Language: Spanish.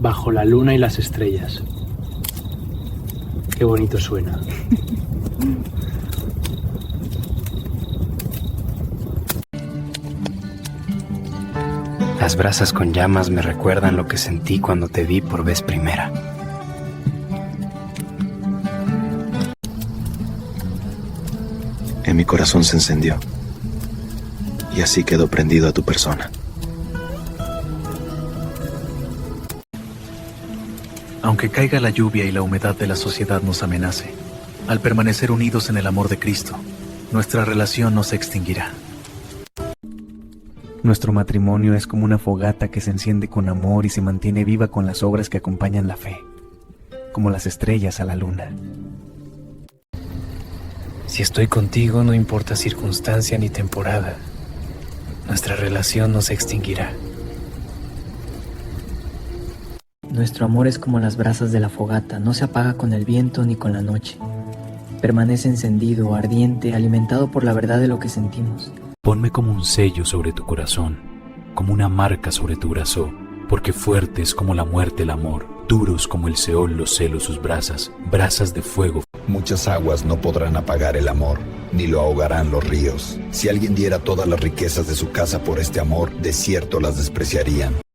bajo la luna y las estrellas. Qué bonito suena. Las brasas con llamas me recuerdan lo que sentí cuando te vi por vez primera. En mi corazón se encendió, y así quedó prendido a tu persona. Aunque caiga la lluvia y la humedad de la sociedad nos amenace, al permanecer unidos en el amor de Cristo, nuestra relación no se extinguirá. Nuestro matrimonio es como una fogata que se enciende con amor y se mantiene viva con las obras que acompañan la fe, como las estrellas a la luna. Si estoy contigo, no importa circunstancia ni temporada, nuestra relación no se extinguirá. Nuestro amor es como las brasas de la fogata, no se apaga con el viento ni con la noche. Permanece encendido, ardiente, alimentado por la verdad de lo que sentimos. Ponme como un sello sobre tu corazón, como una marca sobre tu brazo, porque fuerte es como la muerte el amor, duros como el Seol los celos sus brasas, brasas de fuego. Muchas aguas no podrán apagar el amor, ni lo ahogarán los ríos. Si alguien diera todas las riquezas de su casa por este amor, de cierto las despreciarían.